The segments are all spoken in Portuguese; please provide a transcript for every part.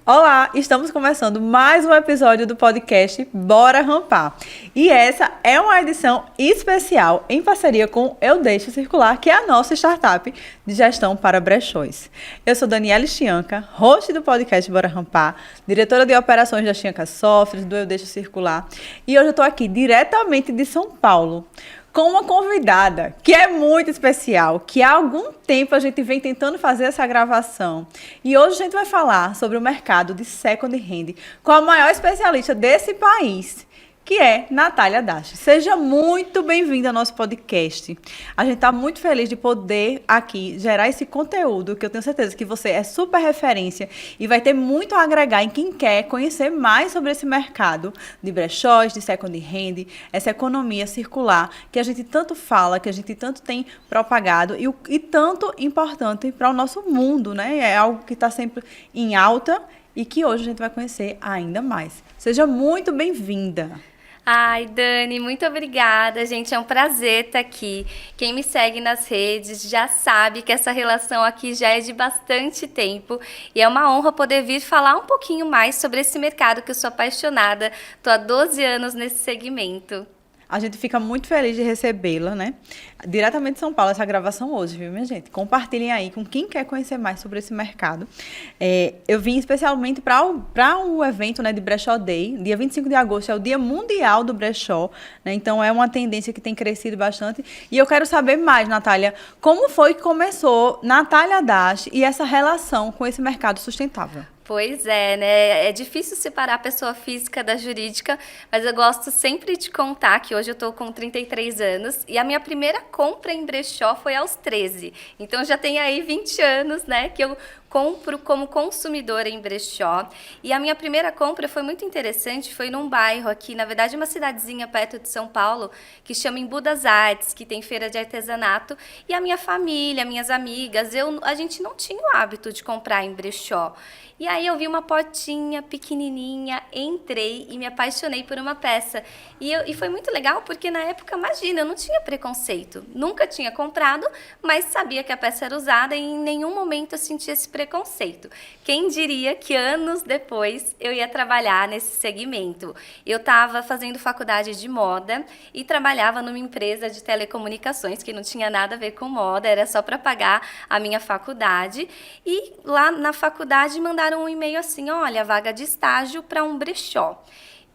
Olá, estamos começando mais um episódio do podcast Bora Rampar. E essa é uma edição especial em parceria com Eu Deixo Circular, que é a nossa startup de gestão para brechós. Eu sou Daniela Chianca, host do podcast Bora Rampar, diretora de operações da Chianca Softwares, do Eu Deixo Circular. E hoje eu estou aqui diretamente de São Paulo, com uma convidada que é muito especial, que há algum tempo a gente vem tentando fazer essa gravação. E hoje a gente vai falar sobre o mercado de second hand com a maior especialista desse país, que é Natália Dashi. Seja muito bem-vinda ao nosso podcast. A gente está muito feliz de poder aqui gerar esse conteúdo, que eu tenho certeza que você é super referência e vai ter muito a agregar em quem quer conhecer mais sobre esse mercado de brechós, de second hand, essa economia circular que a gente tanto fala, que a gente tanto tem propagado e tanto importante para o nosso mundo, né? É algo que está sempre em alta e que hoje a gente vai conhecer ainda mais. Seja muito bem-vinda. Ai, Dani, muito obrigada, gente. É um prazer estar aqui. Quem me segue nas redes já sabe que essa relação aqui já é de bastante tempo e é uma honra poder vir falar um pouquinho mais sobre esse mercado que eu sou apaixonada. Estou há 12 anos nesse segmento. A gente fica muito feliz de recebê-la, né? Diretamente de São Paulo, essa gravação hoje, viu, minha gente? Compartilhem aí com quem quer conhecer mais sobre esse mercado. Eu vim especialmente para o evento, né, de Brechó Day. Dia 25 de agosto é o Dia Mundial do Brechó, né? Então é uma tendência que tem crescido bastante. E eu quero saber mais, Natália, como foi que começou Natália Dashi e essa relação com esse mercado sustentável? Pois é, né? É difícil separar a pessoa física da jurídica, mas eu gosto sempre de contar que hoje eu estou com 33 anos e a minha primeira compra em brechó foi aos 13. Então já tem aí 20 anos, né, que eu compro como consumidora em brechó. E a minha primeira compra foi muito interessante, foi num bairro aqui, na verdade uma cidadezinha perto de São Paulo, que chama Embu das Artes, que tem feira de artesanato. E a minha família, minhas amigas, a gente não tinha o hábito de comprar em brechó. E aí eu vi uma portinha pequenininha, entrei e me apaixonei por uma peça. E foi muito legal porque na época, imagina, eu não tinha preconceito. Nunca tinha comprado, mas sabia que a peça era usada e em nenhum momento eu sentia esse preconceito. Quem diria que anos depois eu ia trabalhar nesse segmento? Eu estava fazendo faculdade de moda e trabalhava numa empresa de telecomunicações que não tinha nada a ver com moda, era só para pagar a minha faculdade. E lá na faculdade mandaram um e-mail assim, olha, vaga de estágio para um brechó.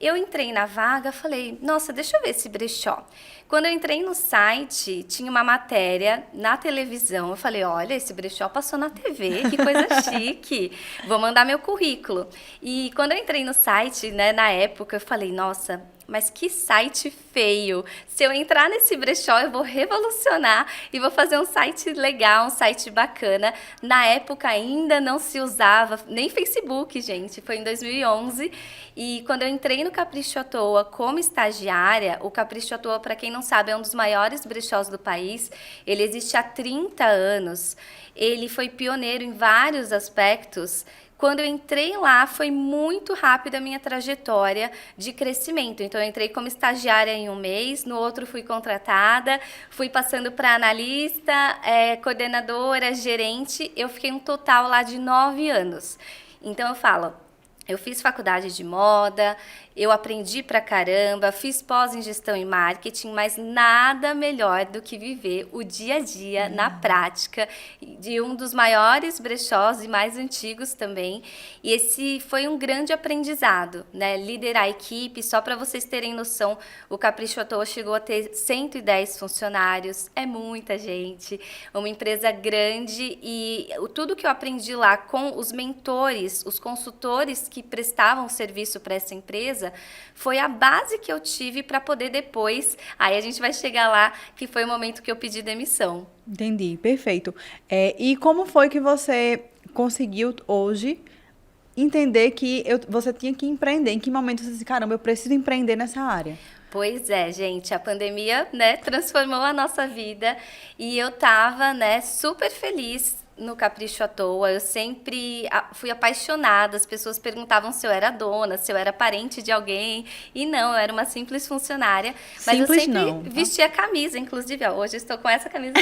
Eu entrei na vaga, falei, nossa, deixa eu ver esse brechó. Quando eu entrei no site, tinha uma matéria na televisão. Eu falei, olha, esse brechó passou na TV, que coisa chique. Vou mandar meu currículo. E quando eu entrei no site, né, na época, eu falei, nossa, mas que site feio. Se eu entrar nesse brechó, eu vou revolucionar e vou fazer um site legal, um site bacana. Na época ainda não se usava nem Facebook, gente. Foi em 2011. E quando eu entrei no Capricho à Toa como estagiária, o Capricho à Toa, para quem não sabe, é um dos maiores brechós do país. Ele existe há 30 anos. Ele foi pioneiro em vários aspectos. Quando eu entrei lá, foi muito rápida a minha trajetória de crescimento. Então, eu entrei como estagiária em um mês, no outro fui contratada, fui passando para analista, coordenadora, gerente. Eu fiquei um total lá de 9 anos. Então, eu falo, eu fiz faculdade de moda, eu aprendi pra caramba, fiz pós em gestão e marketing, mas nada melhor do que viver o dia a dia na prática de um dos maiores brechós e mais antigos também. E esse foi um grande aprendizado, né? Liderar a equipe, só para vocês terem noção, o Capricho à Toa chegou a ter 110 funcionários, é muita gente, uma empresa grande e tudo que eu aprendi lá com os mentores, os consultores que prestavam serviço para essa empresa, foi a base que eu tive para poder depois, aí a gente vai chegar lá, que foi o momento que eu pedi demissão. Entendi, perfeito. E como foi que você conseguiu hoje entender que você tinha que empreender? Em que momento você disse, caramba, eu preciso empreender nessa área? Pois é, gente, a pandemia, né, transformou a nossa vida e eu tava, né, super feliz no Capricho à toa, eu sempre fui apaixonada, as pessoas perguntavam se eu era dona, se eu era parente de alguém, e não, eu era uma simples funcionária, mas eu Simples sempre não, tá? vestia a camisa, inclusive, ó, hoje eu estou com essa camisa,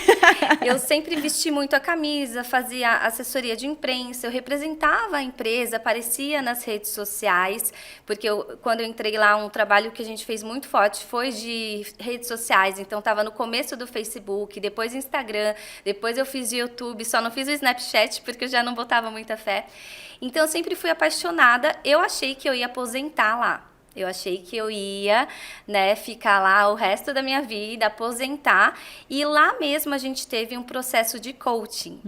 eu sempre vesti muito a camisa, fazia assessoria de imprensa, eu representava a empresa, aparecia nas redes sociais, porque quando eu entrei lá, um trabalho que a gente fez muito forte foi de redes sociais, então estava no começo do Facebook, depois Instagram, depois eu fiz YouTube, só não fiz o Snapchat porque eu já não botava muita fé. Então eu sempre fui apaixonada. Eu achei que eu ia aposentar lá. Eu achei que eu ia, né, ficar lá o resto da minha vida, aposentar. E lá mesmo a gente teve um processo de coaching.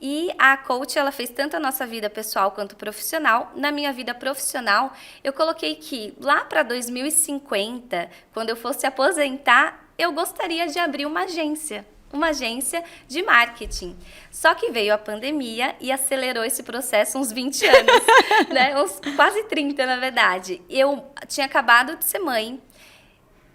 E a coach, ela fez tanto a nossa vida pessoal quanto profissional. Na minha vida profissional, eu coloquei que lá para 2050, quando eu fosse aposentar, eu gostaria de abrir uma agência de marketing. Só que veio a pandemia e acelerou esse processo uns 20 anos, né? Uns quase 30, na verdade. Eu tinha acabado de ser mãe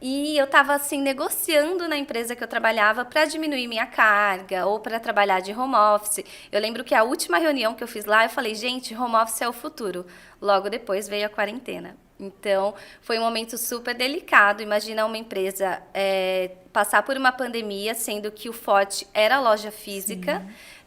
e eu estava assim negociando na empresa que eu trabalhava para diminuir minha carga ou para trabalhar de home office. Eu lembro que a última reunião que eu fiz lá, eu falei, gente, home office é o futuro. Logo depois veio a quarentena. Então, foi um momento super delicado. Imagina uma empresa passar por uma pandemia, sendo que o forte era a loja física,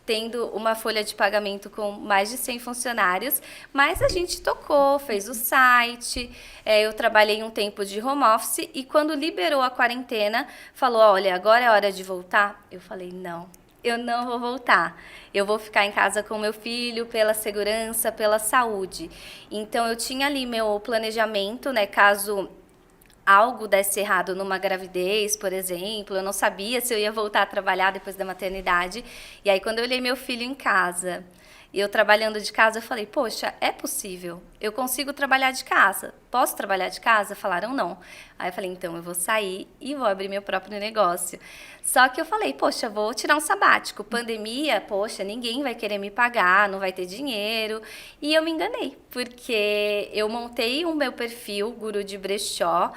tendo uma folha de pagamento com mais de 100 funcionários, mas a gente tocou, fez o site, eu trabalhei um tempo de home office e quando liberou a quarentena, falou, olha, agora é hora de voltar? Eu falei, não. Eu não vou voltar. Eu vou ficar em casa com meu filho pela segurança, pela saúde. Então, eu tinha ali meu planejamento, né? Caso algo desse errado numa gravidez, por exemplo, eu não sabia se eu ia voltar a trabalhar depois da maternidade. E aí, quando eu olhei meu filho em casa e eu trabalhando de casa, eu falei, poxa, é possível. Eu consigo trabalhar de casa. Posso trabalhar de casa? Falaram não. Aí eu falei, então eu vou sair e vou abrir meu próprio negócio. Só que eu falei, poxa, vou tirar um sabático. Pandemia, poxa, ninguém vai querer me pagar, não vai ter dinheiro. E eu me enganei, porque eu montei o meu perfil, Guru de Brechó,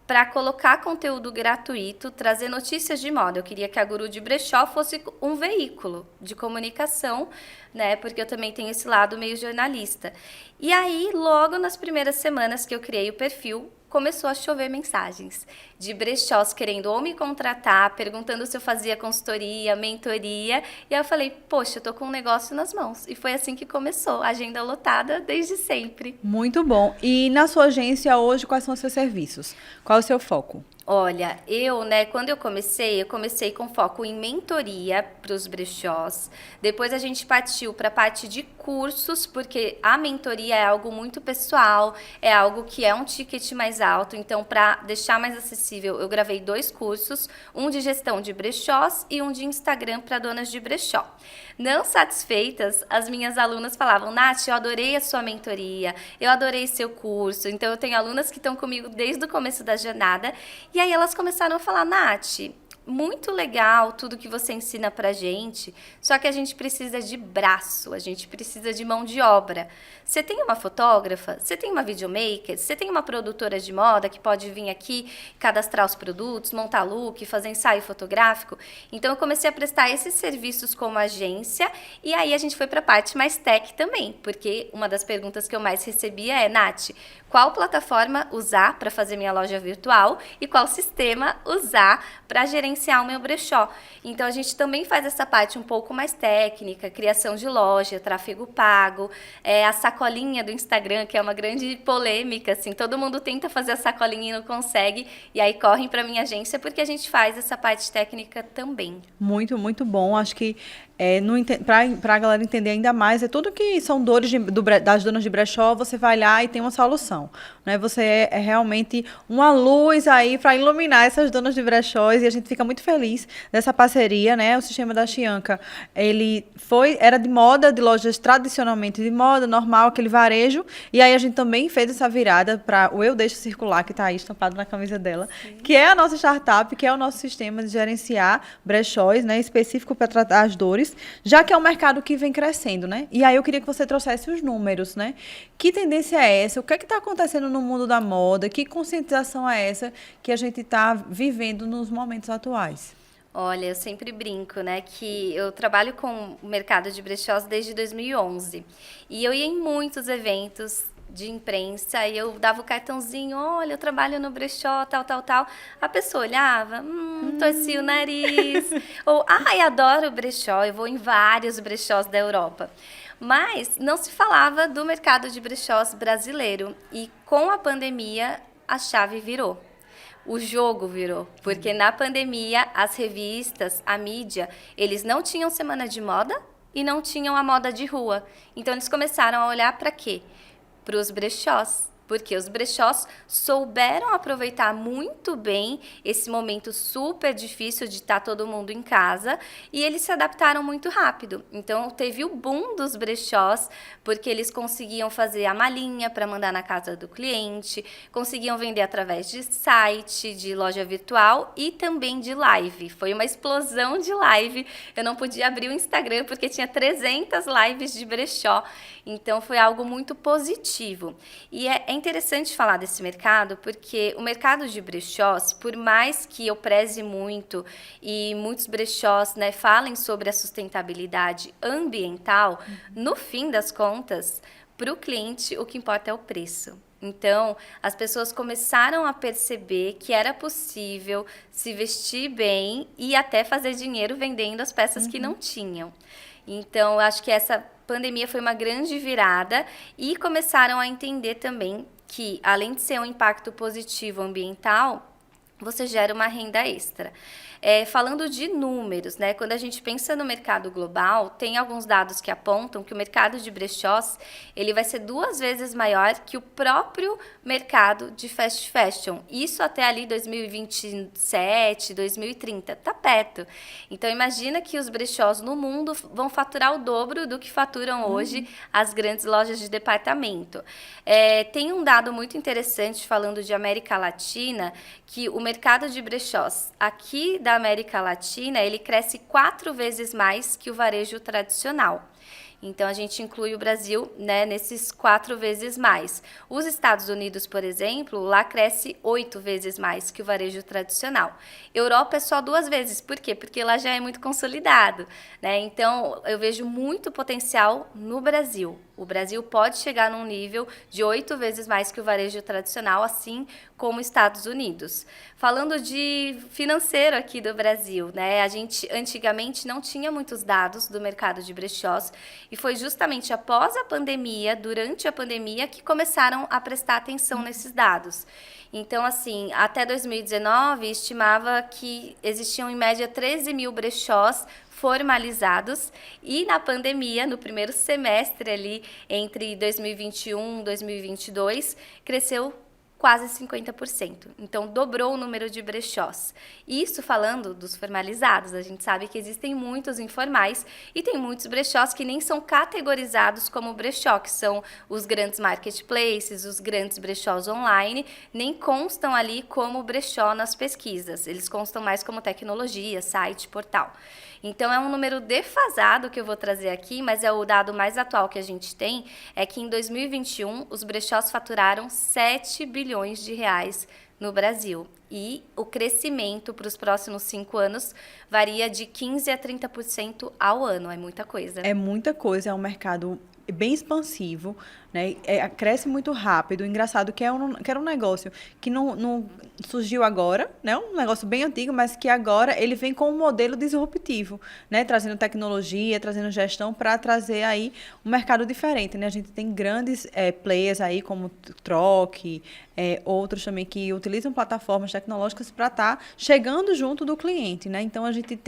para colocar conteúdo gratuito, trazer notícias de moda. Eu queria que a Guru de Brechó fosse um veículo de comunicação, né? Porque eu também tenho esse lado meio jornalista. E aí, logo nas primeiras semanas que eu criei o perfil, começou a chover mensagens de brechós querendo ou me contratar, perguntando se eu fazia consultoria, mentoria. E aí eu falei, poxa, eu tô com um negócio nas mãos. E foi assim que começou, agenda lotada desde sempre. Muito bom. E na sua agência hoje, quais são os seus serviços? Qual é o seu foco? Olha, quando eu comecei com foco em mentoria para os brechós. Depois a gente partiu para a parte de cursos, porque a mentoria é algo muito pessoal, é algo que é um ticket mais alto. Então, para deixar mais acessível, eu gravei 2 cursos, um de gestão de brechós e um de Instagram para donas de brechó. Não satisfeitas, as minhas alunas falavam, Nath, eu adorei a sua mentoria, eu adorei seu curso. Então, eu tenho alunas que estão comigo desde o começo da jornada. E aí elas começaram a falar, Nath, muito legal tudo que você ensina pra gente, só que a gente precisa de braço, a gente precisa de mão de obra. Você tem uma fotógrafa? Você tem uma videomaker? Você tem uma produtora de moda que pode vir aqui, cadastrar os produtos, montar look, fazer ensaio fotográfico? Então, eu comecei a prestar esses serviços como agência e aí a gente foi para a parte mais tech também, porque uma das perguntas que eu mais recebia é, Nath, qual plataforma usar para fazer minha loja virtual e qual sistema usar para gerenciar o meu brechó? Então, a gente também faz essa parte um pouco mais técnica, criação de loja, tráfego pago, a sacolinha do Instagram, que é uma grande polêmica, assim, todo mundo tenta fazer a sacolinha e não consegue, e aí correm para minha agência porque a gente faz essa parte técnica também. Muito, muito bom. Acho que para a galera entender ainda mais, tudo que são dores das donas de brechó, você vai lá e tem uma solução. Né? Você é realmente uma luz aí para iluminar essas donas de brechós e a gente fica muito feliz dessa parceria, né? O sistema da Chianca, ele era de moda, de lojas tradicionalmente de moda, normal, aquele varejo, e aí a gente também fez essa virada para o Eu Deixo Circular, que está aí estampado na camisa dela, sim, que é a nossa startup, que é o nosso sistema de gerenciar brechós, né? Específico para tratar as dores, já que é um mercado que vem crescendo, né? E aí eu queria que você trouxesse os números, né? Que tendência é essa? O que é que está acontecendo no mundo da moda? Que conscientização é essa que a gente está vivendo nos momentos atuais? Olha, eu sempre brinco, né, que eu trabalho com o mercado de brechós desde 2011. E eu ia em muitos eventos de imprensa e eu dava o cartãozinho, olha, eu trabalho no brechó, tal, tal, tal. A pessoa olhava, torcia o nariz. Ou, ai, adoro brechó, eu vou em vários brechós da Europa. Mas não se falava do mercado de brechós brasileiro. E com a pandemia, a chave virou. O jogo virou, porque na pandemia as revistas, a mídia, eles não tinham semana de moda e não tinham a moda de rua. Então eles começaram a olhar para quê? Para os brechós. Porque os brechós souberam aproveitar muito bem esse momento super difícil de estar todo mundo em casa e eles se adaptaram muito rápido. Então, teve o boom dos brechós, porque eles conseguiam fazer a malinha para mandar na casa do cliente, conseguiam vender através de site, de loja virtual e também de live. Foi uma explosão de live. Eu não podia abrir o Instagram porque tinha 300 lives de brechó. Então, foi algo muito positivo. E é interessante falar desse mercado porque o mercado de brechós, por mais que eu preze muito e muitos brechós, né, falem sobre a sustentabilidade ambiental, no fim das contas, para o cliente, o que importa é o preço. Então, as pessoas começaram a perceber que era possível se vestir bem e até fazer dinheiro vendendo as peças que não tinham. Então, eu acho que essa pandemia foi uma grande virada e começaram a entender também que, além de ser um impacto positivo ambiental, você gera uma renda extra. Falando de números, né? Quando a gente pensa no mercado global, tem alguns dados que apontam que o mercado de brechós ele vai ser 2 vezes maior que o próprio mercado de fast fashion. Isso até ali 2027, 2030, tá perto. Então imagina que os brechós no mundo vão faturar o dobro do que faturam hoje as grandes lojas de departamento. Tem um dado muito interessante falando de América Latina, que o mercado de brechós aqui da América Latina, ele cresce 4 vezes mais que o varejo tradicional. Então, a gente inclui o Brasil, né, nesses 4 vezes mais. Os Estados Unidos, por exemplo, lá cresce 8 vezes mais que o varejo tradicional. Europa é só 2 vezes. Por quê? Porque lá já é muito consolidado, né? Então, eu vejo muito potencial no Brasil. O Brasil pode chegar num nível de 8 vezes mais que o varejo tradicional, assim como os Estados Unidos. Falando de financeiro aqui do Brasil, né? A gente antigamente não tinha muitos dados do mercado de brechós e foi justamente após a pandemia, durante a pandemia, que começaram a prestar atenção nesses dados. Então, assim, até 2019, estimava que existiam em média 13 mil brechós formalizados e na pandemia, no primeiro semestre ali, entre 2021 e 2022, cresceu quase 50%. Então, dobrou o número de brechós. Isso falando dos formalizados. A gente sabe que existem muitos informais e tem muitos brechós que nem são categorizados como brechó, que são os grandes marketplaces, os grandes brechós online, nem constam ali como brechó nas pesquisas. Eles constam mais como tecnologia, site, portal. Então, é um número defasado que eu vou trazer aqui, mas é o dado mais atual que a gente tem, é que em 2021 os brechós faturaram 7 bilhões de reais no Brasil. E o crescimento para os próximos 5 anos varia de 15% a 30% ao ano. É muita coisa. É muita coisa, é um mercado bem expansivo, né? Cresce muito rápido. Engraçado que era um negócio que não surgiu agora, né? Um negócio bem antigo, mas que agora ele vem com um modelo disruptivo, né? Trazendo tecnologia, trazendo gestão para trazer aí um mercado diferente, né? A gente tem grandes players aí como Troc, outros também que utilizam plataformas tecnológicas para estar chegando junto do cliente, né? Então a gente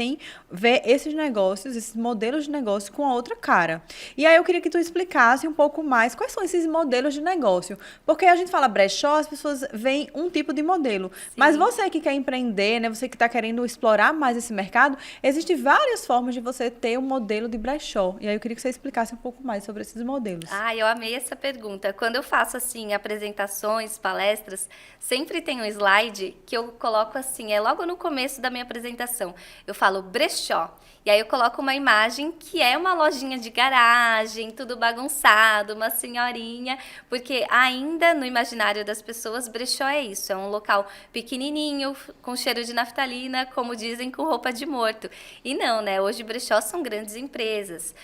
vê esses negócios, esses modelos de negócio com a outra cara. E aí eu queria que tu explicasse um pouco mais quais são esses modelos de negócio. Porque a gente fala brechó, as pessoas veem um tipo de modelo. Sim. Mas você que quer empreender, né, você que está querendo explorar mais esse mercado, existem várias formas de você ter um modelo de brechó. E aí eu queria que você explicasse um pouco mais sobre esses modelos. Eu amei essa pergunta. Quando eu faço, assim, apresentações, palestras, sempre tem um slide que eu coloco assim, logo no começo da minha apresentação. Eu falo brechó. E aí eu coloco uma imagem que é uma lojinha de garagem, tudo tudo bagunçado, uma senhorinha, porque ainda no imaginário das pessoas, brechó é isso, é um local pequenininho, com cheiro de naftalina, como dizem, com roupa de morto. E não, né? Hoje brechó são grandes empresas.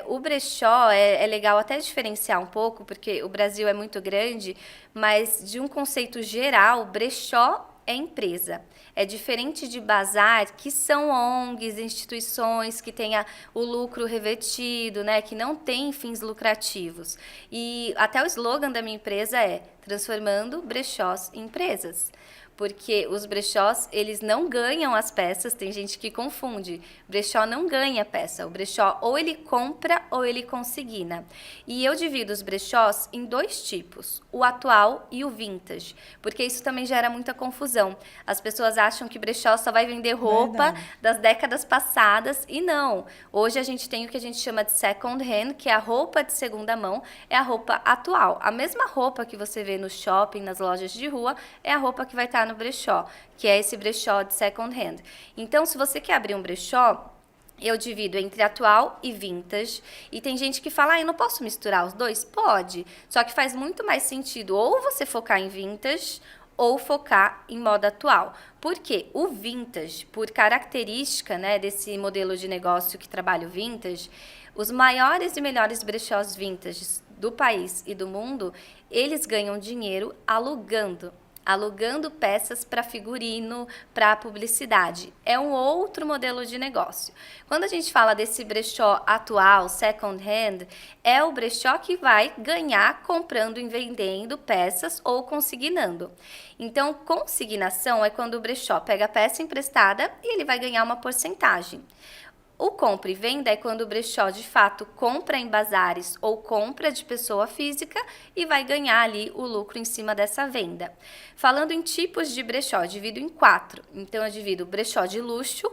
O brechó é legal até diferenciar um pouco, porque o Brasil é muito grande, mas de um conceito geral, brechó é empresa. É diferente de bazar, que são ONGs, instituições que têm o lucro revertido, né, que não têm fins lucrativos. E até o slogan da minha empresa é transformando brechós em empresas. Porque os brechós, eles não ganham as peças, tem gente que confunde. Brechó não ganha peça, o brechó ou ele compra ou ele consigna. E eu divido os brechós em 2 tipos, o atual e o vintage, porque isso também gera muita confusão. As pessoas acham que brechó só vai vender roupa das décadas passadas, e não. Hoje a gente tem o que a gente chama de second hand, que é a roupa de segunda mão, é a roupa atual. A mesma roupa que você vê no shopping, nas lojas de rua, é a roupa que vai estar no brechó, que é esse brechó de second hand. Então, se você quer abrir um brechó, eu divido entre atual e vintage. E tem gente que fala, eu não posso misturar os dois? Pode, só que faz muito mais sentido ou você focar em vintage ou focar em moda atual. Porque o vintage, por característica, né, desse modelo de negócio que trabalha o vintage, os maiores e melhores brechós vintage do país e do mundo, eles ganham dinheiro alugando peças para figurino, para publicidade. É um outro modelo de negócio. Quando a gente fala desse brechó atual, second hand, é o brechó que vai ganhar comprando e vendendo peças ou consignando. Então, consignação é quando o brechó pega a peça emprestada e ele vai ganhar uma porcentagem. O compra e venda é quando o brechó, de fato, compra em bazares ou compra de pessoa física e vai ganhar ali o lucro em cima dessa venda. Falando em tipos de brechó, eu divido em 4. Então, eu divido brechó de luxo,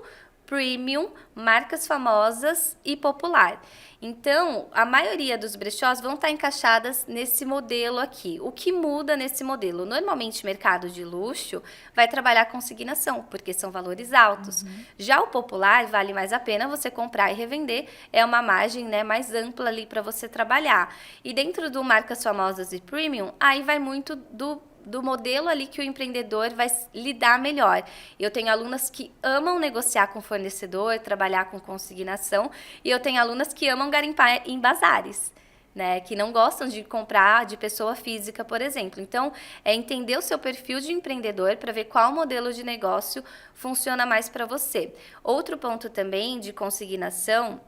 premium, marcas famosas e popular. Então, a maioria dos brechós vão estar encaixadas nesse modelo aqui. O que muda nesse modelo? Normalmente, mercado de luxo vai trabalhar consignação, porque são valores altos. Já o popular, vale mais a pena você comprar e revender, é uma margem, né, mais ampla ali para você trabalhar. E dentro do marcas famosas e premium, aí vai muito do modelo ali que o empreendedor vai lidar melhor. Eu tenho alunas que amam negociar com fornecedor, trabalhar com consignação, e eu tenho alunas que amam garimpar em bazares, né, que não gostam de comprar de pessoa física, por exemplo. Então, é entender o seu perfil de empreendedor para ver qual modelo de negócio funciona mais para você. Outro ponto também de consignação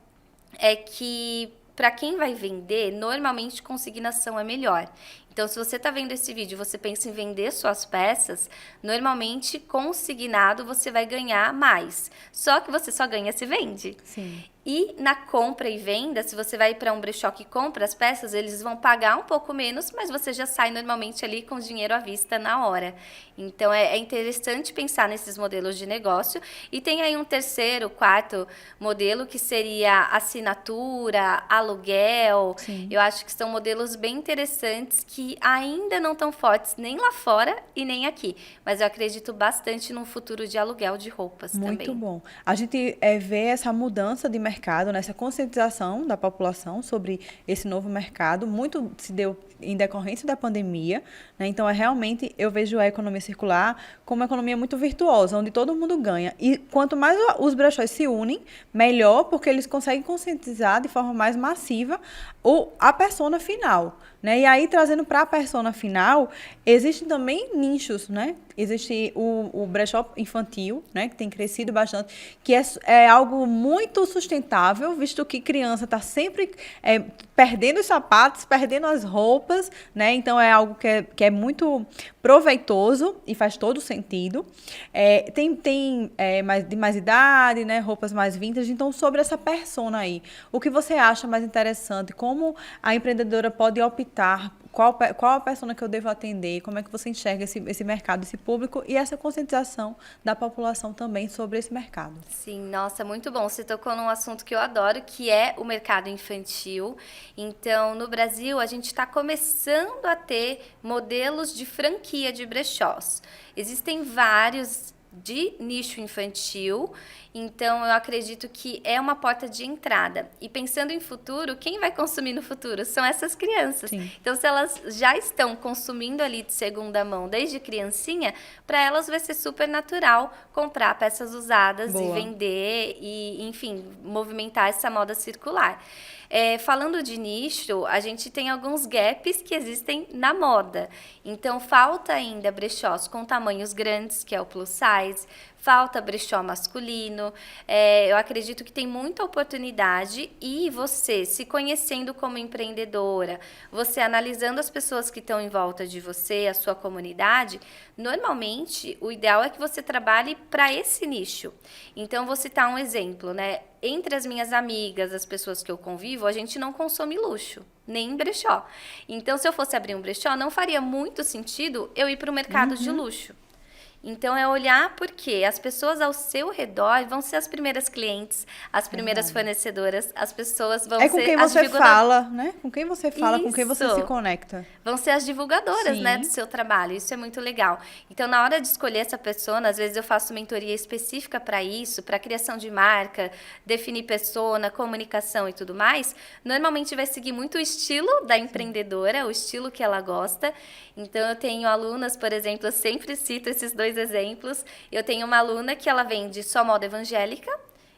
é que para quem vai vender, normalmente consignação é melhor. Então, se você está vendo esse vídeo e você pensa em vender suas peças, normalmente consignado você vai ganhar mais. Só que você só ganha se vende. Sim. E na compra e venda, se você vai para um brechó que compra as peças, eles vão pagar um pouco menos, mas você já sai normalmente ali com dinheiro à vista na hora. Então, é interessante pensar nesses modelos de negócio. E tem aí um terceiro, quarto modelo, que seria assinatura, aluguel. Sim. Eu acho que são modelos bem interessantes que ainda não estão fortes nem lá fora e nem aqui. Mas eu acredito bastante num futuro de aluguel de roupas também. Muito bom. A gente vê essa mudança de mercado, né, essa conscientização da população sobre esse novo mercado, muito se deu em decorrência da pandemia, né? Então, realmente, eu vejo a economia circular como uma economia muito virtuosa, onde todo mundo ganha. E quanto mais os brechós se unem, melhor, porque eles conseguem conscientizar de forma mais massiva a persona final, né? E aí, trazendo para a persona final, existem também nichos, né? Existe o brechó infantil, né, que tem crescido bastante, que é algo muito sustentável, visto que criança está sempre perdendo os sapatos, perdendo as roupas, né? Então, é algo que é muito proveitoso e faz todo sentido. Tem de mais idade, né, roupas mais vintage. Então, sobre essa persona aí, o que você acha mais interessante? Como a empreendedora pode optar? Qual a persona que eu devo atender? Como é que você enxerga esse mercado, esse público e essa conscientização da população também sobre esse mercado? Sim, nossa, muito bom. Você tocou num assunto que eu adoro, que é o mercado infantil. Então, no Brasil, a gente está começando a ter modelos de franquia de brechós. Existem vários de nicho infantil Então, eu acredito que é uma porta de entrada. E pensando em futuro, quem vai consumir no futuro? São essas crianças. Sim. Então, se elas já estão consumindo ali de segunda mão desde criancinha, para elas vai ser super natural comprar peças usadas Boa. e vender e, enfim, movimentar essa moda circular. Falando de nicho, a gente tem alguns gaps que existem na moda. Então, falta ainda brechós com tamanhos grandes, que é o plus size. Falta brechó masculino. Eu acredito que tem muita oportunidade e você, se conhecendo como empreendedora, você analisando as pessoas que estão em volta de você, a sua comunidade, normalmente o ideal é que você trabalhe para esse nicho. Então, vou citar um exemplo, né? Entre as minhas amigas, as pessoas que eu convivo, a gente não consome luxo, nem brechó. Então, se eu fosse abrir um brechó, não faria muito sentido eu ir para o mercado de luxo. Então, é olhar porque as pessoas ao seu redor vão ser as primeiras clientes, as primeiras fornecedoras, as pessoas vão ser com quem as você divulgadoras. fala, né? Com quem você fala, com quem você se Isso. conecta. Vão ser as divulgadoras, Sim. né, do seu trabalho. Isso é muito legal. Então, na hora de escolher essa persona, às vezes eu faço mentoria específica para isso, para criação de marca, definir persona, comunicação e tudo mais. Normalmente vai seguir muito o estilo da empreendedora, o estilo que ela gosta. Então, eu tenho alunas, por exemplo, eu sempre cito esses dois exemplos. Eu tenho uma aluna que ela vende só moda evangélica,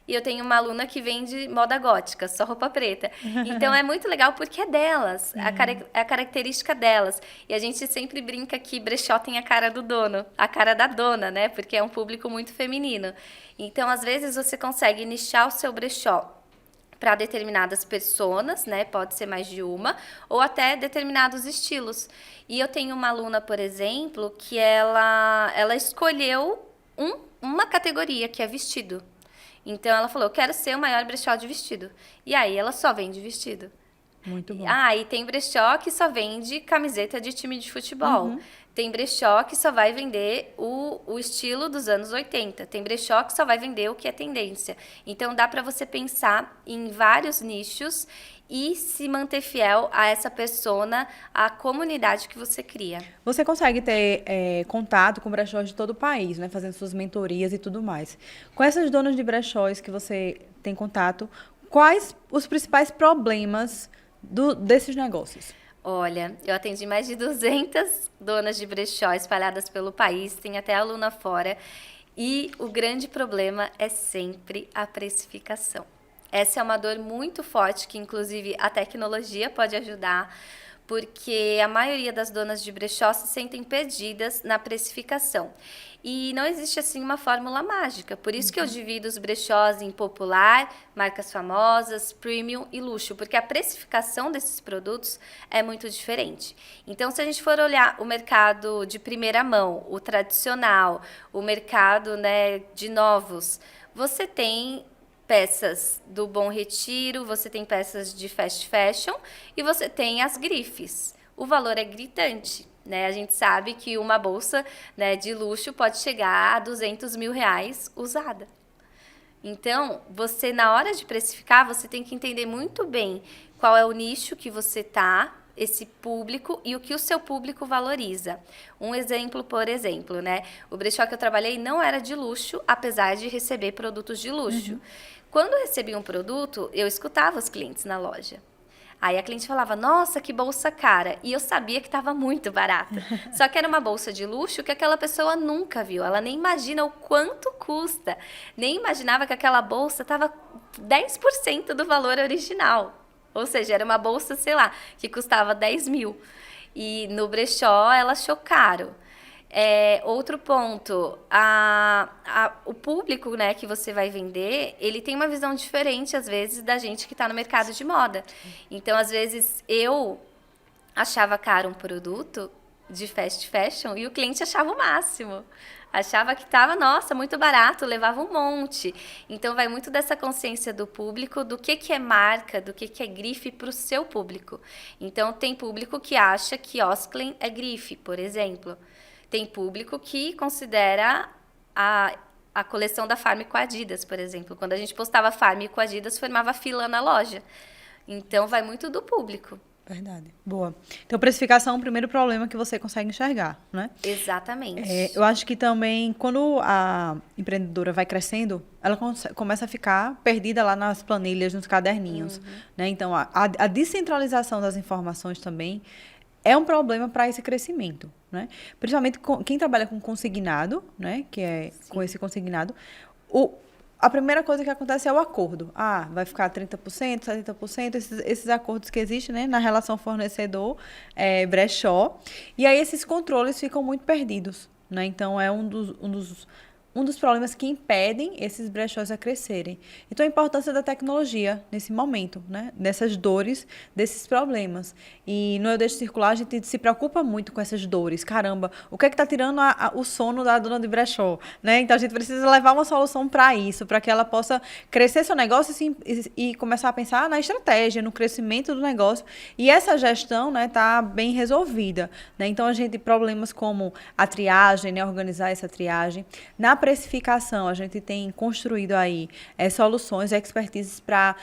e eu tenho uma aluna que vende moda gótica, só roupa preta. Então, é muito legal porque é delas, é a característica delas. E a gente sempre brinca que brechó tem a cara do dono, a cara da dona, né? Porque é um público muito feminino. Então, às vezes, você consegue nichar o seu brechó para determinadas personas, né? Pode ser mais de uma, ou até determinados estilos. E eu tenho uma aluna, por exemplo, que ela escolheu uma categoria, que é vestido. Então, ela falou, eu quero ser o maior brechó de vestido. E aí, ela só vende vestido. Muito bom. E tem brechó que só vende camiseta de time de futebol. Tem brechó que só vai vender o estilo dos anos 80. Tem brechó que só vai vender o que é tendência. Então, dá para você pensar em vários nichos e se manter fiel a essa persona, a comunidade que você cria. Você consegue ter contato com brechós de todo o país, né? Fazendo suas mentorias e tudo mais. Com essas donas de brechós que você tem contato, quais os principais problemas desses negócios? Olha, eu atendi mais de 200 donas de brechó espalhadas pelo país, tem até aluna fora. E o grande problema é sempre a precificação. Essa é uma dor muito forte que, inclusive, a tecnologia pode ajudar, porque a maioria das donas de brechó se sentem perdidas na precificação. E não existe, assim, uma fórmula mágica. Por isso que eu divido os brechós em popular, marcas famosas, premium e luxo, porque a precificação desses produtos é muito diferente. Então, se a gente for olhar o mercado de primeira mão, o tradicional, o mercado, né, de novos, você tem peças do Bom Retiro, você tem peças de fast fashion e você tem as grifes. O valor é gritante, né? A gente sabe que uma bolsa, né, de luxo pode chegar a 200 mil reais usada. Então, você, na hora de precificar, você tem que entender muito bem qual é o nicho que você tá, esse público e o que o seu público valoriza. Um exemplo, por exemplo, né? O brechó que eu trabalhei não era de luxo, apesar de receber produtos de luxo. Quando eu recebi um produto, eu escutava os clientes na loja. Aí a cliente falava, nossa, que bolsa cara. E eu sabia que estava muito barata. Só que era uma bolsa de luxo que aquela pessoa nunca viu. Ela nem imagina o quanto custa. Nem imaginava que aquela bolsa estava 10% do valor original. Ou seja, era uma bolsa, sei lá, que custava 10 mil. E no brechó ela achou caro. Outro ponto, o público, né, que você vai vender, ele tem uma visão diferente, às vezes, da gente que está no mercado de moda. Então, às vezes, eu achava caro um produto de fast fashion e o cliente achava o máximo. Achava que estava, nossa, muito barato, levava um monte. Então, vai muito dessa consciência do público, do que é marca, do que é grife para o seu público. Então, tem público que acha que Osklen é grife, por exemplo. Tem público que considera a coleção da Farm com Adidas, por exemplo. Quando a gente postava Farm com Adidas, formava fila na loja. Então, vai muito do público. Verdade. Boa. Então, precificação é o primeiro problema que você consegue enxergar, né? Exatamente. Eu acho que também, quando a empreendedora vai crescendo, ela começa a ficar perdida lá nas planilhas, nos caderninhos, né? Então, a descentralização das informações também é um problema para esse crescimento, né? Principalmente quem trabalha com consignado, né? Que é com Sim. esse consignado, o, a primeira coisa que acontece é o acordo. Ah, vai ficar 30%, 70%, esses acordos que existem, né, na relação fornecedor-brechó. E aí esses controles ficam muito perdidos, né? Então, é um dos problemas que impedem esses brechós a crescerem. Então, a importância da tecnologia nesse momento, né? Dessas dores, desses problemas. E no Eu Deixo Circular, a gente se preocupa muito com essas dores. Caramba, o que é que está tirando o sono da dona de brechó? Né? Então, a gente precisa levar uma solução para isso, para que ela possa crescer seu negócio e começar a pensar na estratégia, no crescimento do negócio. E essa gestão, né, tá bem resolvida, né? Então, a gente, problemas como a triagem, né, organizar essa triagem. Na precificação, a gente tem construído aí soluções, expertises para,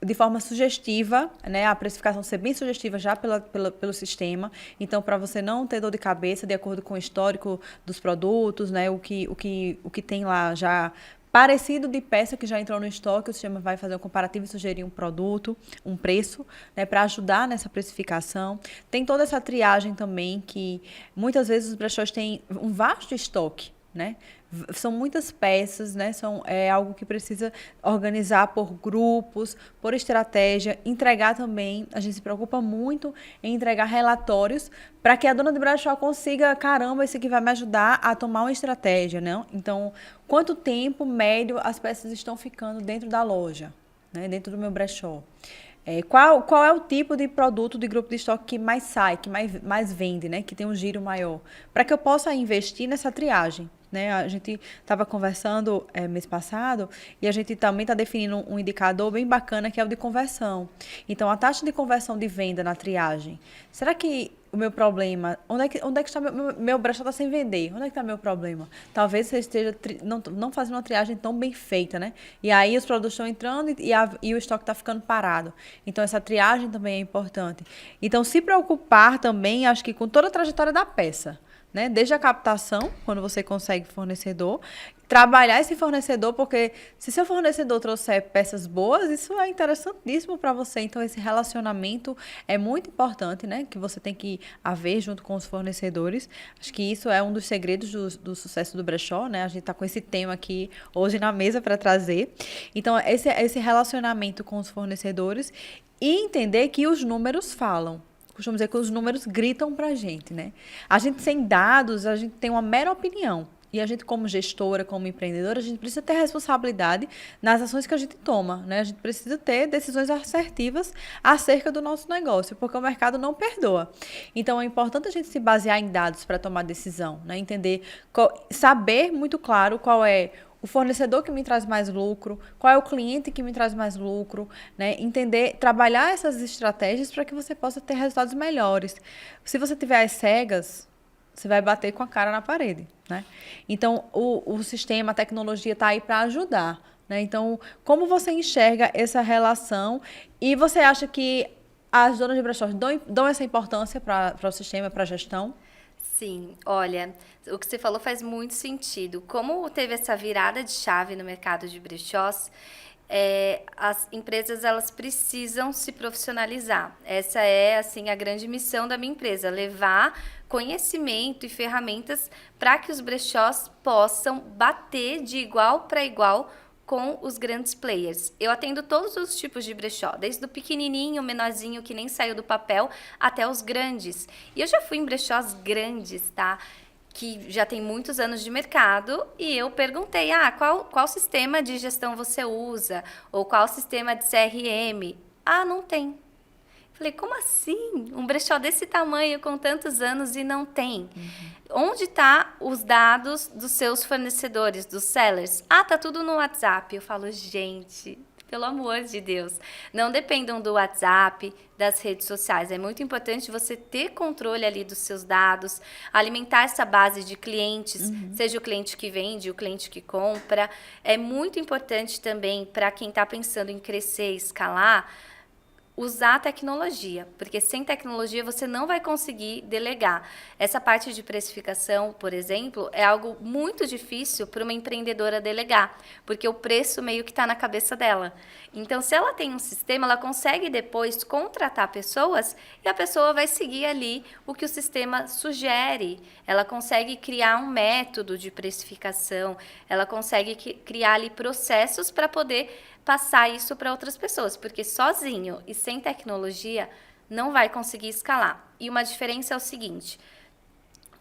de forma sugestiva, né, a precificação ser bem sugestiva já pelo sistema. Então, para você não ter dor de cabeça, de acordo com o histórico dos produtos, né, o que tem lá já parecido de peça que já entrou no estoque, o sistema vai fazer um comparativo e sugerir um produto, um preço, né, para ajudar nessa precificação. Tem toda essa triagem também, que muitas vezes os brechós têm um vasto estoque, né? São muitas peças, né? É algo que precisa organizar por grupos, por estratégia, entregar também. A gente se preocupa muito em entregar relatórios para que a dona de brechó consiga, caramba, isso aqui vai me ajudar a tomar uma estratégia, né? Então, quanto tempo médio as peças estão ficando dentro da loja, né? Dentro do meu brechó? Qual é o tipo de produto de grupo de estoque que mais sai, que mais vende, né? Que tem um giro maior? Para que eu possa investir nessa triagem. Né? A gente estava conversando mês passado e a gente também está definindo um indicador bem bacana que é o de conversão. Então, a taxa de conversão de venda na triagem. Será que o meu problema... Onde é que está meu brechó está sem vender? Onde é que está meu problema? Talvez você esteja não fazendo uma triagem tão bem feita, né? E aí os produtos estão entrando e o estoque está ficando parado. Então, essa triagem também é importante. Então, se preocupar também, acho que com toda a trajetória da peça. Né? Desde a captação, quando você consegue fornecedor, trabalhar esse fornecedor, porque se seu fornecedor trouxer peças boas, isso é interessantíssimo para você. Então, esse relacionamento é muito importante, né? Que você tem que haver junto com os fornecedores. Acho que isso é um dos segredos do sucesso do brechó, né? A gente está com esse tema aqui hoje na mesa para trazer. Então, esse relacionamento com os fornecedores e entender que os números falam. Costumo dizer que os números gritam para a gente, né? A gente sem dados, a gente tem uma mera opinião. E a gente, como gestora, como empreendedora, a gente precisa ter responsabilidade nas ações que a gente toma, né? A gente precisa ter decisões assertivas acerca do nosso negócio, porque o mercado não perdoa. Então, é importante a gente se basear em dados para tomar decisão, né? Entender, saber muito claro qual é o fornecedor que me traz mais lucro, qual é o cliente que me traz mais lucro, né? Entender, trabalhar essas estratégias para que você possa ter resultados melhores. Se você tiver às cegas, você vai bater com a cara na parede, né? Então, o sistema, a tecnologia está aí para ajudar, né? Então, como você enxerga essa relação e você acha que as donas de brechós dão essa importância para o sistema, para a gestão? Sim, olha, o que você falou faz muito sentido. Como teve essa virada de chave no mercado de brechós, as empresas elas precisam se profissionalizar. Essa é assim a grande missão da minha empresa, levar conhecimento e ferramentas para que os brechós possam bater de igual para igual com os grandes players. Eu atendo todos os tipos de brechó, desde o pequenininho, menorzinho, que nem saiu do papel, até os grandes. E eu já fui em brechós grandes, tá? Que já tem muitos anos de mercado, e eu perguntei, qual sistema de gestão você usa? Ou qual sistema de CRM? Ah, não tem. Falei, como assim? Um brechó desse tamanho, com tantos anos e não tem? Onde tá os dados dos seus fornecedores, dos sellers? Ah, tá tudo no WhatsApp. Eu falo, gente, pelo amor de Deus, não dependam do WhatsApp, das redes sociais. É muito importante você ter controle ali dos seus dados, alimentar essa base de clientes, seja o cliente que vende, o cliente que compra. É muito importante também para quem está pensando em crescer, escalar, usar a tecnologia, porque sem tecnologia você não vai conseguir delegar. Essa parte de precificação, por exemplo, é algo muito difícil para uma empreendedora delegar, porque o preço meio que está na cabeça dela. Então, se ela tem um sistema, ela consegue depois contratar pessoas e a pessoa vai seguir ali o que o sistema sugere. Ela consegue criar um método de precificação, ela consegue criar ali processos para poder passar isso para outras pessoas, porque sozinho e sem tecnologia não vai conseguir escalar. E uma diferença é o seguinte: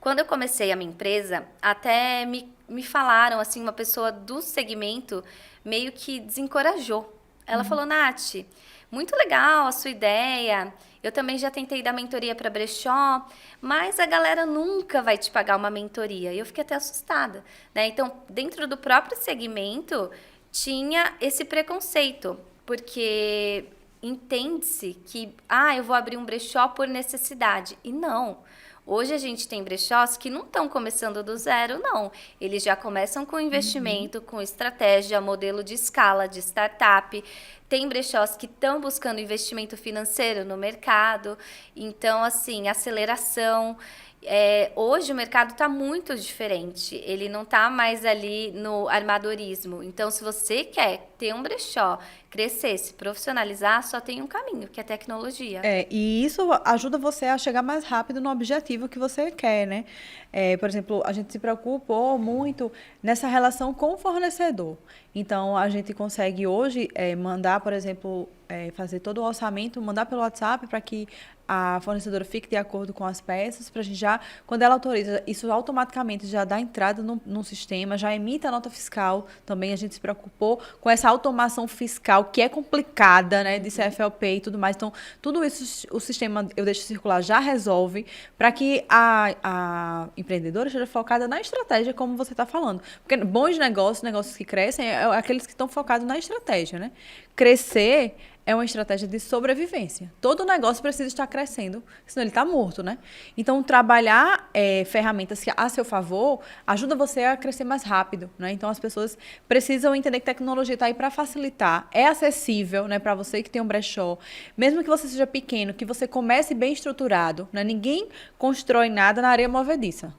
quando eu comecei a minha empresa, até me falaram, assim, uma pessoa do segmento meio que desencorajou. Ela falou: Nath, muito legal a sua ideia, eu também já tentei dar mentoria para brechó, mas a galera nunca vai te pagar uma mentoria. E eu fiquei até assustada, né? Então, dentro do próprio segmento, tinha esse preconceito, porque entende-se que, eu vou abrir um brechó por necessidade. E não. Hoje a gente tem brechós que não estão começando do zero, não. Eles já começam com investimento, com estratégia, modelo de escala, de startup. Tem brechós que estão buscando investimento financeiro no mercado. Então, assim, aceleração. Hoje o mercado está muito diferente, ele não está mais ali no armadorismo. Então, se você quer ter um brechó, crescer, se profissionalizar, só tem um caminho, que é tecnologia. E isso ajuda você a chegar mais rápido no objetivo que você quer, né? Por exemplo, a gente se preocupou muito nessa relação com o fornecedor. Então, a gente consegue hoje mandar, por exemplo, fazer todo o orçamento, mandar pelo WhatsApp para que a fornecedora fique de acordo com as peças, para a gente já, quando ela autoriza, isso automaticamente já dá entrada no sistema, já emite a nota fiscal. Também a gente se preocupou com essa automação fiscal, que é complicada, né, de CFLP e tudo mais. Então, tudo isso o sistema Eu Deixo Circular já resolve, para que a empreendedora esteja focada na estratégia, como você está falando. Porque bons negócios que crescem, é aqueles que estão focados na estratégia, né? Crescer é uma estratégia de sobrevivência. Todo negócio precisa estar crescendo, senão ele está morto, né? Então, trabalhar ferramentas a seu favor ajuda você a crescer mais rápido, né? Então, as pessoas precisam entender que tecnologia está aí para facilitar. É acessível, né, para você que tem um brechó. Mesmo que você seja pequeno, que você comece bem estruturado, né? Ninguém constrói nada na areia movediça.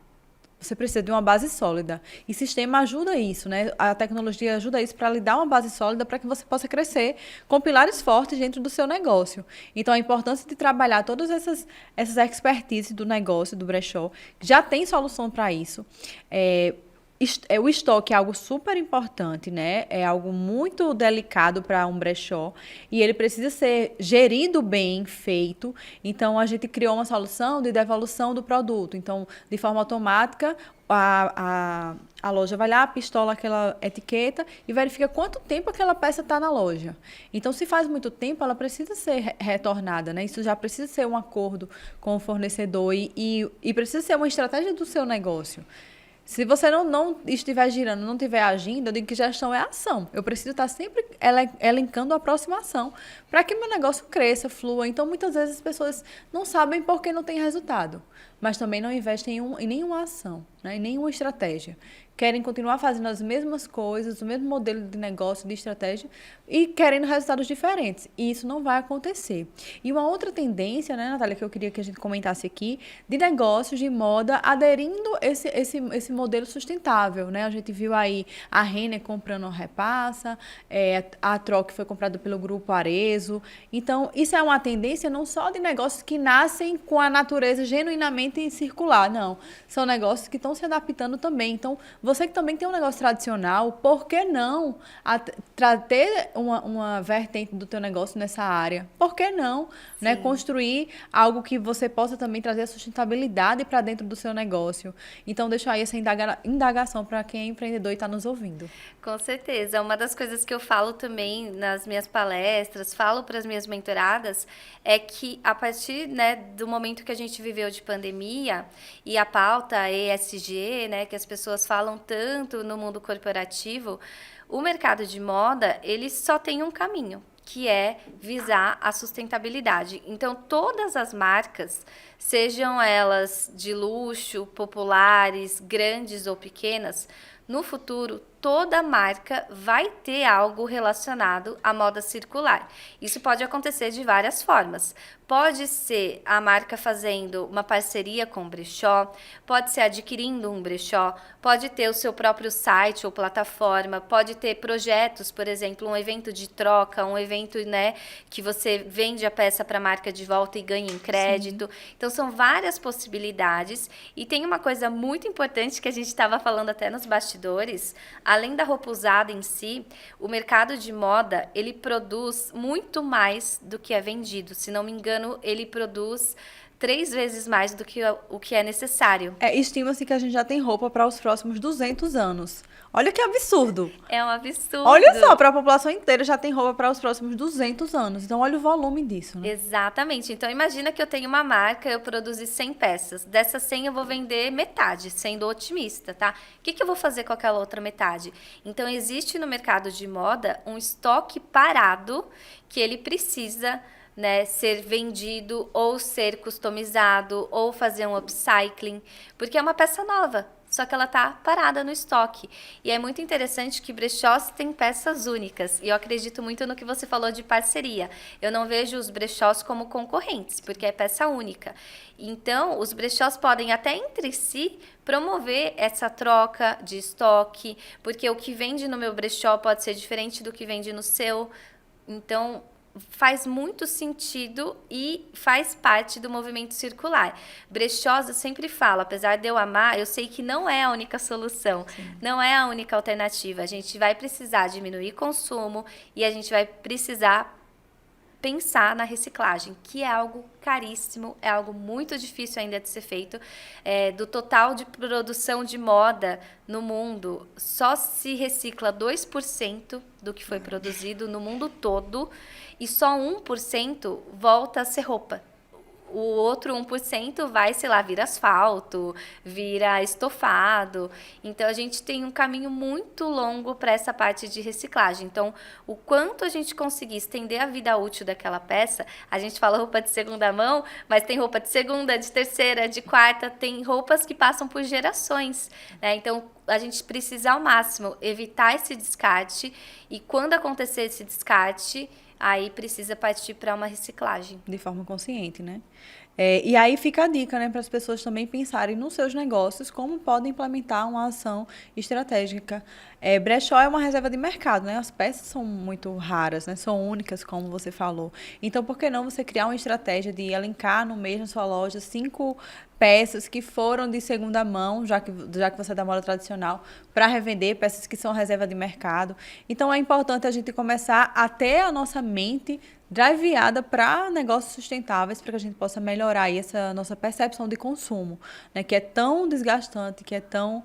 Você precisa de uma base sólida. E sistema ajuda isso, né? A tecnologia ajuda isso para lhe dar uma base sólida para que você possa crescer com pilares fortes dentro do seu negócio. Então, a importância de trabalhar todas essas expertises do negócio, do brechó, já tem solução para isso. O estoque é algo super importante, né? É algo muito delicado para um brechó e ele precisa ser gerido bem, feito. Então, a gente criou uma solução de devolução do produto. Então, de forma automática, a loja vai lá, pistola aquela etiqueta e verifica quanto tempo aquela peça está na loja. Então, se faz muito tempo, ela precisa ser retornada, né? Isso já precisa ser um acordo com o fornecedor e precisa ser uma estratégia do seu negócio. Se você não estiver girando, não estiver agindo, eu digo que gestão é ação. Eu preciso estar sempre elencando a próxima ação para que meu negócio cresça, flua. Então, muitas vezes as pessoas não sabem por que não tem resultado, mas também não investem em nenhuma ação, né? Em nenhuma estratégia. Querem continuar fazendo as mesmas coisas, o mesmo modelo de negócio, de estratégia, e querendo resultados diferentes. E isso não vai acontecer. E uma outra tendência, né, Natália, que eu queria que a gente comentasse aqui, de negócios de moda aderindo esse modelo sustentável, né? A gente viu aí a Renner comprando a Repassa, a Troc foi comprada pelo Grupo Arezzo. Então, isso é uma tendência não só de negócios que nascem com a natureza genuinamente circular, não. São negócios que estão se adaptando também. Então, você que também tem um negócio tradicional, por que não ter uma vertente do teu negócio nessa área? Por que não, né, construir algo que você possa também trazer a sustentabilidade para dentro do seu negócio? Então, deixa aí essa indagação para quem é empreendedor e está nos ouvindo. Com certeza. Uma das coisas que eu falo também nas minhas palestras, falo para as minhas mentoradas, é que a partir, né, do momento que a gente viveu de pandemia e a pauta ESG, né, que as pessoas falam tanto no mundo corporativo, o mercado de moda, ele só tem um caminho, que é visar a sustentabilidade. Então, todas as marcas, sejam elas de luxo, populares, grandes ou pequenas, no futuro, toda marca vai ter algo relacionado à moda circular. Isso pode acontecer de várias formas. Pode ser a marca fazendo uma parceria com um brechó, pode ser adquirindo um brechó, pode ter o seu próprio site ou plataforma, pode ter projetos, por exemplo, um evento de troca, um evento, né, que você vende a peça para a marca de volta e ganha em crédito. Sim. Então, são várias possibilidades. E tem uma coisa muito importante que a gente estava falando até nos bastidores. Além da roupa usada em si, o mercado de moda, ele produz muito mais do que é vendido. Se não me engano, ele produz 3 vezes mais do que o que é necessário. Estima-se que a gente já tem roupa para os próximos 200 anos. Olha que absurdo. É um absurdo. Olha só, para a população inteira já tem roupa para os próximos 200 anos. Então, olha o volume disso, né? Exatamente. Então, imagina que eu tenho uma marca, eu produzi 100 peças. Dessas 100, eu vou vender metade, sendo otimista, tá? O que eu vou fazer com aquela outra metade? Então, existe no mercado de moda um estoque parado que ele precisa, né, ser vendido ou ser customizado ou fazer um upcycling, porque é uma peça nova, só que ela está parada no estoque. E é muito interessante que brechós têm peças únicas, e eu acredito muito no que você falou de parceria. Eu não vejo os brechós como concorrentes, porque é peça única. Então, os brechós podem até entre si promover essa troca de estoque, porque o que vende no meu brechó pode ser diferente do que vende no seu. Então, faz muito sentido e faz parte do movimento circular. Brechós, eu sempre falo, apesar de eu amar, eu sei que não é a única solução, Sim. não é a única alternativa. A gente vai precisar diminuir consumo e a gente vai precisar pensar na reciclagem, que é algo caríssimo, é algo muito difícil ainda de ser feito. Do total de produção de moda no mundo, só se recicla 2% do que foi produzido no mundo todo, e só 1% volta a ser roupa. O outro 1% vai, sei lá, vira asfalto, vira estofado. Então, a gente tem um caminho muito longo para essa parte de reciclagem. Então, o quanto a gente conseguir estender a vida útil daquela peça, a gente fala roupa de segunda mão, mas tem roupa de segunda, de terceira, de quarta, tem roupas que passam por gerações, né? Então, a gente precisa, ao máximo, evitar esse descarte, e quando acontecer esse descarte, aí precisa partir para uma reciclagem. De forma consciente, né? E aí fica a dica, né, para as pessoas também pensarem nos seus negócios, como podem implementar uma ação estratégica. Brechó é uma reserva de mercado, né? As peças são muito raras, né? São únicas, como você falou. Então, por que não você criar uma estratégia de elencar no mês na sua loja 5 peças que foram de segunda mão, já que você é da moda tradicional, para revender, peças que são reserva de mercado. Então, é importante a gente começar a ter a nossa mente driveada para negócios sustentáveis, para que a gente possa melhorar aí essa nossa percepção de consumo, né, que é tão desgastante, que é tão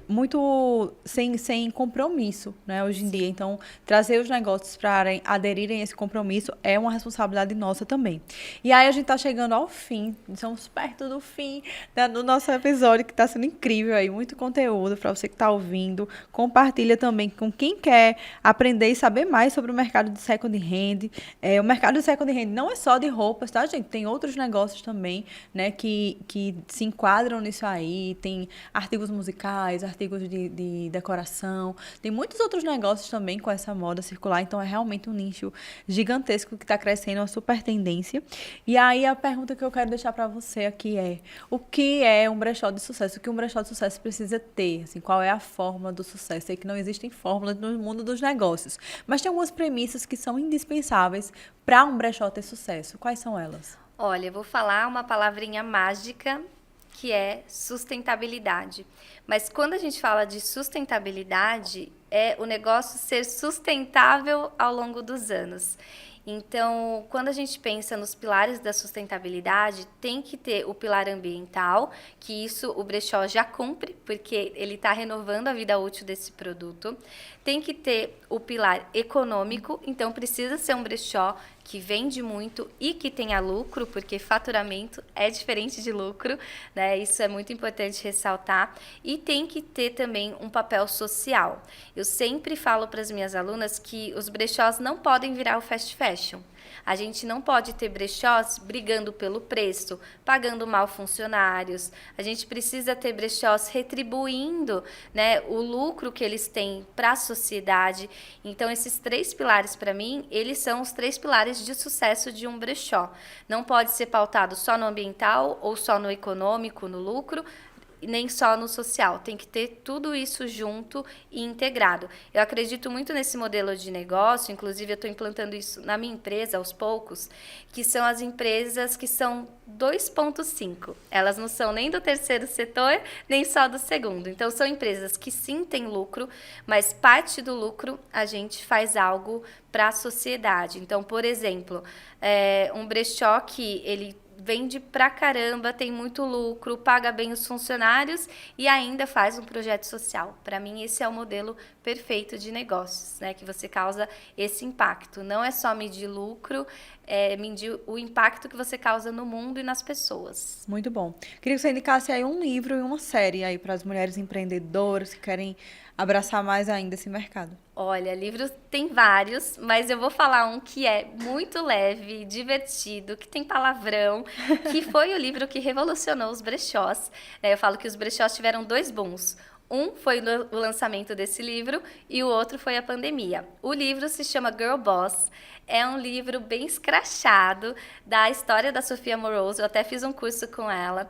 muito sem compromisso, né, hoje em dia. Então, trazer os negócios para aderirem a esse compromisso é uma responsabilidade nossa também. E aí a gente está chegando ao fim, estamos perto do fim, né, do nosso episódio, que está sendo incrível aí, muito conteúdo para você que está ouvindo. Compartilha também com quem quer aprender e saber mais sobre o mercado de second hand. O mercado de second hand não é só de roupas, tá, gente? Tem outros negócios também, né, que se enquadram nisso aí. Tem artigos musicais, artigos de decoração, tem muitos outros negócios também com essa moda circular, então é realmente um nicho gigantesco que está crescendo, uma super tendência. E aí a pergunta que eu quero deixar para você aqui é: o que é um brechó de sucesso? O que um brechó de sucesso precisa ter? Assim, qual é a fórmula do sucesso? Sei que não existem fórmulas no mundo dos negócios, mas tem algumas premissas que são indispensáveis para um brechó ter sucesso. Quais são elas? Olha, eu vou falar uma palavrinha mágica, que é sustentabilidade. Mas quando a gente fala de sustentabilidade, é o negócio ser sustentável ao longo dos anos. Então, quando a gente pensa nos pilares da sustentabilidade, tem que ter o pilar ambiental, que isso o brechó já cumpre, porque ele está renovando a vida útil desse produto. Tem que ter o pilar econômico, então precisa ser um brechó que vende muito e que tenha lucro, porque faturamento é diferente de lucro, né? Isso é muito importante ressaltar. E tem que ter também um papel social. Eu sempre falo para as minhas alunas que os brechós não podem virar o fast fashion. A gente não pode ter brechós brigando pelo preço, pagando mal funcionários. A gente precisa ter brechós retribuindo, né, o lucro que eles têm para a sociedade. Então, esses 3 pilares, para mim, eles são os 3 pilares de sucesso de um brechó. Não pode ser pautado só no ambiental ou só no econômico, no lucro, nem só no social, tem que ter tudo isso junto e integrado. Eu acredito muito nesse modelo de negócio, inclusive eu estou implantando isso na minha empresa aos poucos, que são as empresas que são 2.5. Elas não são nem do terceiro setor, nem só do segundo. Então, são empresas que sim têm lucro, mas parte do lucro a gente faz algo para a sociedade. Então, por exemplo, um brechó que ele vende pra caramba, tem muito lucro, paga bem os funcionários e ainda faz um projeto social. Para mim, esse é o modelo perfeito de negócios, né? Que você causa esse impacto. Não é só medir lucro, é medir o impacto que você causa no mundo e nas pessoas. Muito bom. Queria que você indicasse aí um livro e uma série aí para as mulheres empreendedoras que querem abraçar mais ainda esse mercado. Olha, livros tem vários, mas eu vou falar um que é muito leve, divertido, que tem palavrão, que foi o livro que revolucionou os brechós. Eu falo que os brechós tiveram 2 booms. Um foi o lançamento desse livro e o outro foi a pandemia. O livro se chama Girl Boss. É um livro bem escrachado da história da Sophia Morose. Eu até fiz um curso com ela.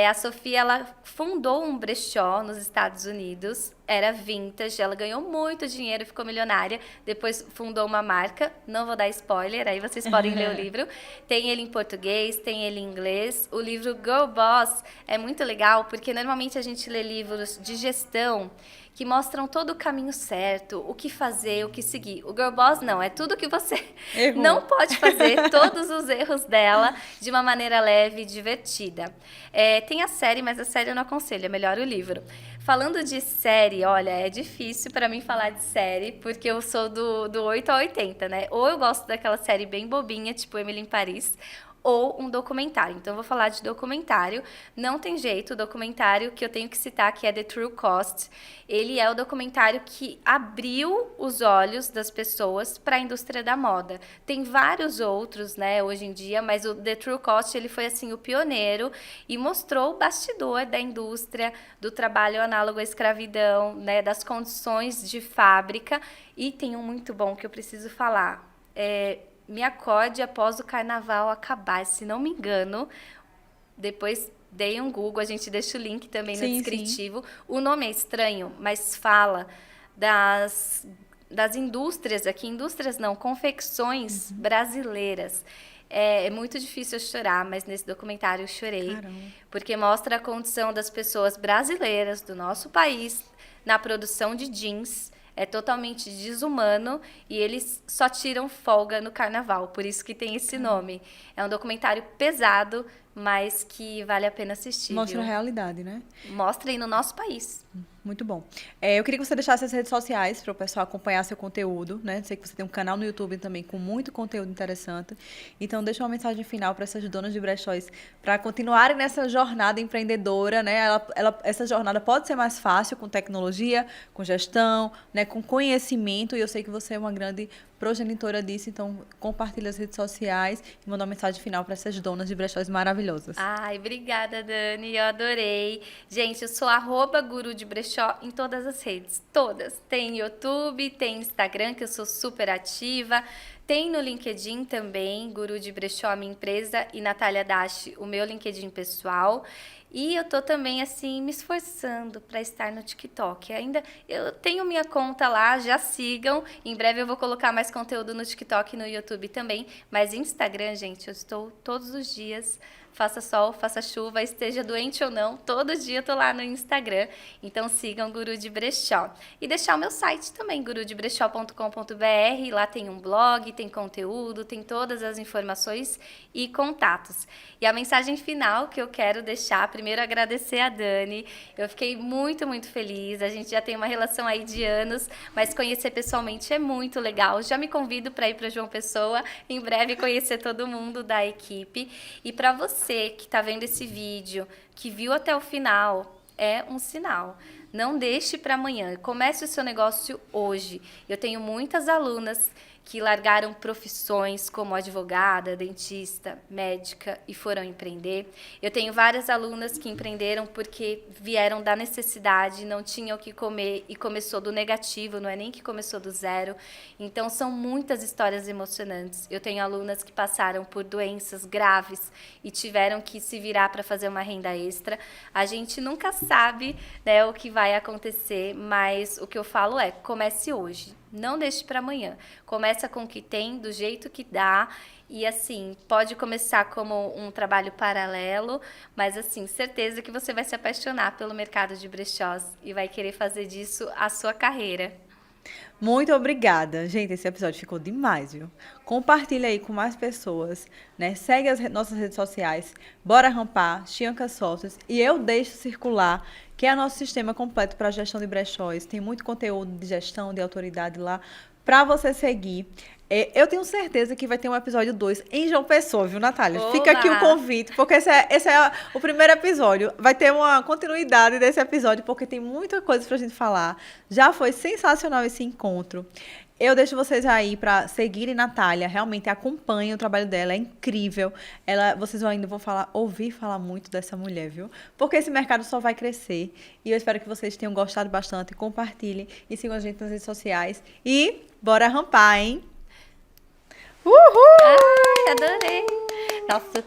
A Sophia, ela fundou um brechó nos Estados Unidos. Era vintage, ela ganhou muito dinheiro, ficou milionária. Depois fundou uma marca, não vou dar spoiler, aí vocês podem ler o livro. Tem ele em português, tem ele em inglês. O livro Girl Boss é muito legal, porque normalmente a gente lê livros de gestão que mostram todo o caminho certo, o que fazer, o que seguir. O Girl Boss não, é tudo que você Errou. não pode fazer, todos os erros dela, de uma maneira leve e divertida. Tem a série, mas a série eu não aconselho, é melhor o livro. Falando de série, olha, é difícil para mim falar de série, porque eu sou do 8 a 80, né? Ou eu gosto daquela série bem bobinha, tipo Emily em Paris, ou um documentário. Então, eu vou falar de documentário. Não tem jeito, o documentário que eu tenho que citar, que é The True Cost. Ele é o documentário que abriu os olhos das pessoas para a indústria da moda. Tem vários outros, né, hoje em dia, mas o The True Cost, ele foi, assim, o pioneiro e mostrou o bastidor da indústria, do trabalho análogo à escravidão, né, das condições de fábrica. E tem um muito bom que eu preciso falar. Me acorde após o carnaval acabar, se não me engano. Depois dei um Google, a gente deixa o link também no descritivo. Sim. O nome é estranho, mas fala das indústrias aqui, indústrias não, confecções brasileiras. É muito difícil eu chorar, mas nesse documentário eu chorei. Caramba. Porque mostra a condição das pessoas brasileiras do nosso país na produção de jeans. É totalmente desumano e eles só tiram folga no carnaval, por isso que tem esse nome. É um documentário pesado, mas que vale a pena assistir. Mostra a realidade, né? Mostra aí no nosso país. Muito bom. Eu queria que você deixasse as redes sociais para o pessoal acompanhar seu conteúdo, né? Sei que você tem um canal no YouTube também com muito conteúdo interessante. Então, deixa uma mensagem final para essas donas de brechóis para continuarem nessa jornada empreendedora, né? Essa jornada pode ser mais fácil com tecnologia, com gestão, né? Com conhecimento. E eu sei que você é uma grande progenitora disso, então compartilha as redes sociais e manda uma mensagem final para essas donas de brechóis maravilhosas. Ai, obrigada, Dani, eu adorei. Gente, eu sou @guru de brechó em todas as redes, todas. Tem YouTube, tem Instagram, que eu sou super ativa, tem no LinkedIn também, Guru de Brechó, a minha empresa, e Natália Dashi, o meu LinkedIn pessoal. E eu tô também, assim, me esforçando para estar no TikTok. Ainda eu tenho minha conta lá, já sigam. Em breve eu vou colocar mais conteúdo no TikTok e no YouTube também. Mas Instagram, gente, eu estou todos os dias, faça sol, faça chuva, esteja doente ou não, todo dia eu tô lá no Instagram. Então sigam Guru de Brechó. E deixar o meu site também, gurudebrechó.com.br. Lá tem um blog, tem conteúdo, tem todas as informações e contatos. E a mensagem final que eu quero deixar, primeiro agradecer a Dani. Eu fiquei muito, muito feliz. A gente já tem uma relação aí de anos, mas conhecer pessoalmente é muito legal. Já me convido para ir para João Pessoa, em breve conhecer todo mundo da equipe. E para você que está vendo esse vídeo, que viu até o final, é um sinal. Não deixe para amanhã. Comece o seu negócio hoje. Eu tenho muitas alunas que largaram profissões como advogada, dentista, médica e foram empreender. Eu tenho várias alunas que empreenderam porque vieram da necessidade, não tinham o que comer e começou do negativo, não é nem que começou do zero. Então, são muitas histórias emocionantes. Eu tenho alunas que passaram por doenças graves e tiveram que se virar para fazer uma renda extra. A gente nunca sabe, né, o que vai acontecer, mas o que eu falo é, comece hoje. Não deixe para amanhã. Começa com o que tem, do jeito que dá. E, assim, pode começar como um trabalho paralelo, mas, assim, certeza que você vai se apaixonar pelo mercado de brechós e vai querer fazer disso a sua carreira. Muito obrigada. Gente, esse episódio ficou demais, viu? Compartilha aí com mais pessoas, né? Segue nossas redes sociais, Bora Rampar, Chianca Sócios, e Eu Deixo Circular, que é nosso sistema completo para gestão de brechós. Tem muito conteúdo de gestão, de autoridade lá, para você seguir. Eu tenho certeza que vai ter um episódio 2 em João Pessoa, viu, Natália? Oba! Fica aqui o convite, porque esse é o primeiro episódio. Vai ter uma continuidade desse episódio, porque tem muita coisa pra gente falar. Já foi sensacional esse encontro. Eu deixo vocês aí para seguirem Natália. Realmente acompanhem o trabalho dela, é incrível. Vocês ainda vão ouvir falar muito dessa mulher, viu? Porque esse mercado só vai crescer. E eu espero que vocês tenham gostado bastante. Compartilhem e sigam a gente nas redes sociais. E bora rampar, hein? Uhul! Ai, adorei! Nossa,